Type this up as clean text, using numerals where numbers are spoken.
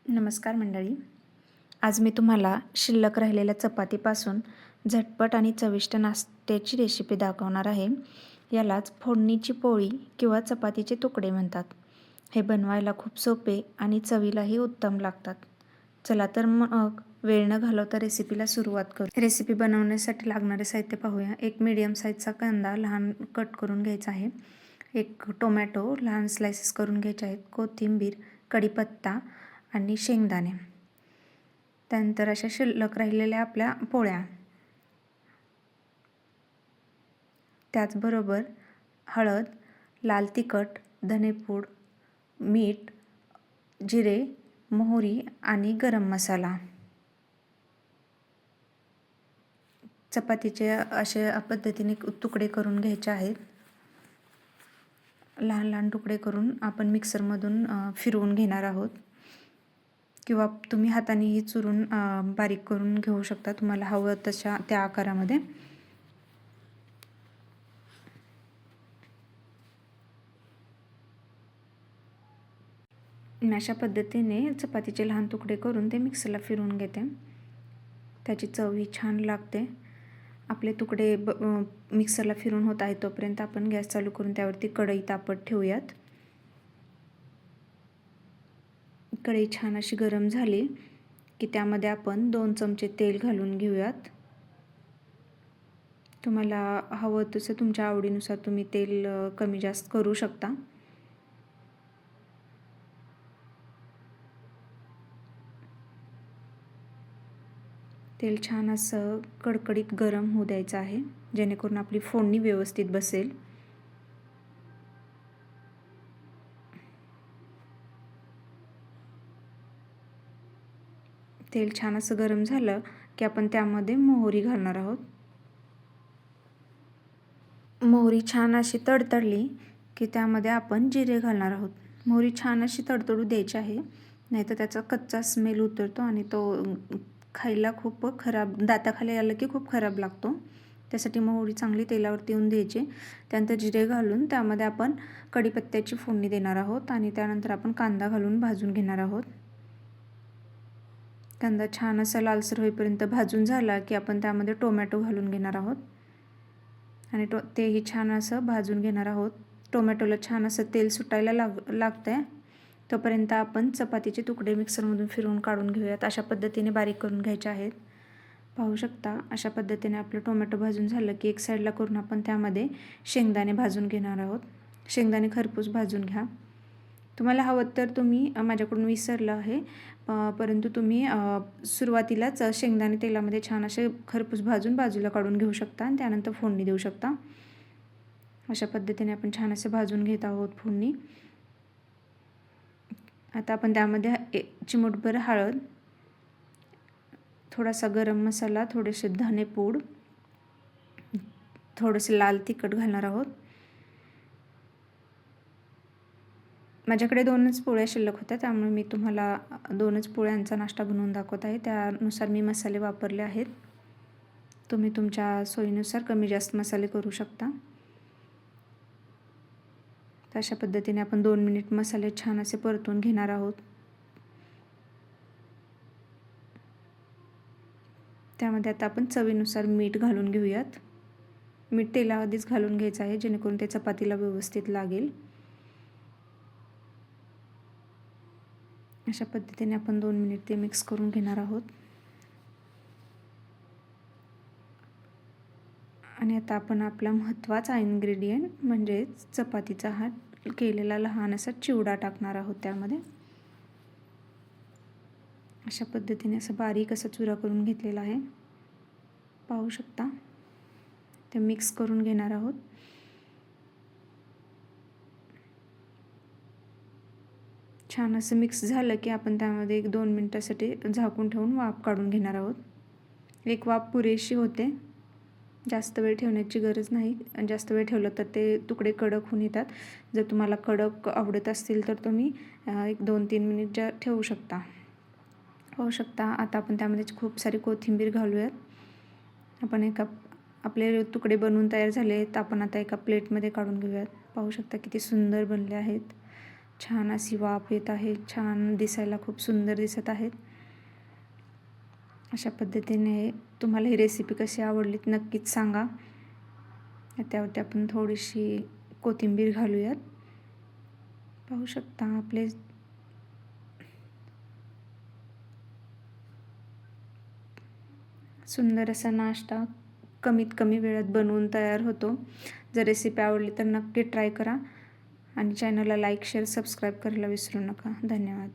नमस्कार मंडळी. आज मी तुम्हाला शिल्लक राहिलेल्या चपातीपासून झटपट आणि चविष्ट नाश्त्याची रेसिपी दाखवणार आहे. यालाच फोडणीची पोळी किंवा चपातीचे तुकडे म्हणतात. हे बनवायला खूप सोपे आणि चवीलाही उत्तम लागतात. चला तर मग वेळ न घालवता रेसिपीला सुरुवात करू. रेसिपी बनवण्यासाठी लागणारे साहित्य पाहूया. एक मीडियम साईजचा कांदा लहान कट करून घ्यायचा आहे. एक टोमॅटो लहान स्लाइसेस करून घ्यायचे आहेत. कोथिंबीर, कढीपत्ता आणि शेंगदाणे. त्यानंतर अशा शिल्लक राहिलेल्या आपल्या पोळ्या. त्याचबरोबर हळद, लाल तिखट, धनेपूड, मीठ, जिरे, मोहरी आणि गरम मसाला. चपातीचे अशा पद्धतीने तुकडे करून घ्यायचे आहेत. लहान लहान तुकडे करून आपण मिक्सरमधून फिरवून घेणार आहोत, किंवा तुम्ही हातानेही चुरून बारीक करून घेऊ शकता, तुम्हाला हवं तशा त्या आकारामध्ये. अशा पद्धतीने चपातीचे लहान तुकडे करून ते मिक्सरला फिरवून घेते. त्याची चवही छान लागते. आपले तुकडे मिक्सरला फिरून होत आहे तोपर्यंत आपण गॅस चालू करून त्यावरती कढई तापत ठेवूयात. कढई छान अशी गरम झाली की त्यामध्ये आपण 2 चमचे तेल घालून घेऊयात. तुम्हाला हवं तसं तुमच्या आवडीनुसार तुम्ही तेल कमी जास्त करू शकता. तेल छान असं कडकडीत गरम होऊ द्यायचं आहे, जेणेकरून आपली फोडणी व्यवस्थित बसेल. तेल छान असं गरम झालं की आपण त्यामध्ये मोहरी घालणार आहोत. मोहरी छान अशी तडतडली की त्यामध्ये आपण जिरे घालणार आहोत. मोहरी छान अशी तडतडू द्यायची आहे, नाहीतर त्याचा कच्चा स्मेल उतरतो आणि तो खायला खूप खराब, दाताखाली आलं की खूप खराब लागतो. त्यासाठी मोहरी चांगली तेलावरती येऊन द्यायची. त्यानंतर जिरे घालून त्यामध्ये आपण कढीपत्त्याची फोडणी देणार आहोत आणि त्यानंतर आपण कांदा घालून भाजून घेणार आहोत. कांदा छान असा लालसर होईपर्यंत भाजून झाला की आपण त्यामध्ये टोमॅटो घालून घेणार आहोत आणि तेही छान असं भाजून घेणार आहोत. टोमॅटोला छान असं तेल सुटायला लागतंय तोपर्यंत आपण चपातीचे तुकडे मिक्सरमधून फिरवून काढून घेऊयात. अशा पद्धतीने बारीक करून घ्यायचे आहेत. पाहू शकता अशा पद्धतीने आपलं टोमॅटो भाजून झालं की एक साईडला करून आपण त्यामध्ये शेंगदाणे भाजून घेणार आहोत. शेंगदाणे खरपूस भाजून घ्या. तुम्हाला हवं तर तुम्ही, माझ्याकडून विसरलं आहे, परंतु तुम्ही सुरुवातीलाच शेंगदाणे तेलामध्ये छान असे खरपूस भाजून बाजूला काढून घेऊ शकता आणि त्यानंतर फोडणी देऊ शकता. अशा पद्धतीने आपण छान असे भाजून घेत आहोत फोडणी. आता आपण त्यामध्ये चिमूटभर हळद, थोडासा गरम मसाला, थोडेसे धनेपूड, थोडेसे लाल तिखट घालणार आहोत. माझ्याकडे 2च पोळ्या शिल्लक होत्या, त्यामुळे मी तुम्हाला 2च पोळ्यांचा नाश्ता बनवून दाखवत आहे. त्यानुसार मी मसाले वापरले आहेत. तुम्ही तुमच्या सोयीनुसार कमी जास्त मसाले करू शकता. तर अशा पद्धतीने आपण 2 मिनिट मसाले छान असे परतून घेणार आहोत. त्यामध्ये आता आपण चवीनुसार मीठ घालून घेऊयात. मीठ तेलाआधीच घालून घ्यायचं आहे, जेणेकरून ते चपातीला व्यवस्थित लागेल. अशा पद्धतीने आपण 2 मिनिट ते मिक्स करून घेणार आहोत. आणि आता आपण आपला महत्त्वाचा इन्ग्रेडियंट म्हणजेच चपातीचा हा केलेला लहान असा चिवडा टाकणार आहोत त्यामध्ये. अशा पद्धतीने असं बारीक असा चुरा करून घेतलेला आहे. पाहू शकता. ते मिक्स करून घेणार आहोत. छान असं मिक्स झालं की आपण त्यामध्ये 1-2 मिनिटासाठी झाकून ठेवून वाफ काढून घेणार आहोत. एक वाफ पुरेशी होते, जास्त वेळ ठेवण्याची गरज नाही. जास्त वेळ ठेवलं तर ते तुकडे कडक होऊन येतात. जर तुम्हाला कडक आवडत असतील तर तुम्ही 1-2-3 मिनिट ठेवू शकता. पाहू शकता. आता आपण त्यामध्ये खूप सारी कोथिंबीर घालूयात. आपण आपले तुकडे बनवून तयार झाले आहेत. आपण आता एका प्लेटमध्ये काढून घेऊयात. पाहू शकता किती सुंदर बनले आहेत. छान अशी वाफ येत आहे, छान दिसायला खूप सुंदर दिसत आहेत. अशा पद्धतीने तुम्हाला ही रेसिपी कशी आवडली नक्कीच सांगा. त्यावरती आपण थोडीशी कोथिंबीर घालूयात. पाहू शकता आपले सुंदर असा नाश्ता कमीत कमी वेळात बनवून तयार होतो. जर रेसिपी आवडली तर नक्की ट्राय करा आणि चॅनलला लाईक, शेअर, सबस्क्राईब करायला विसरू नका. धन्यवाद.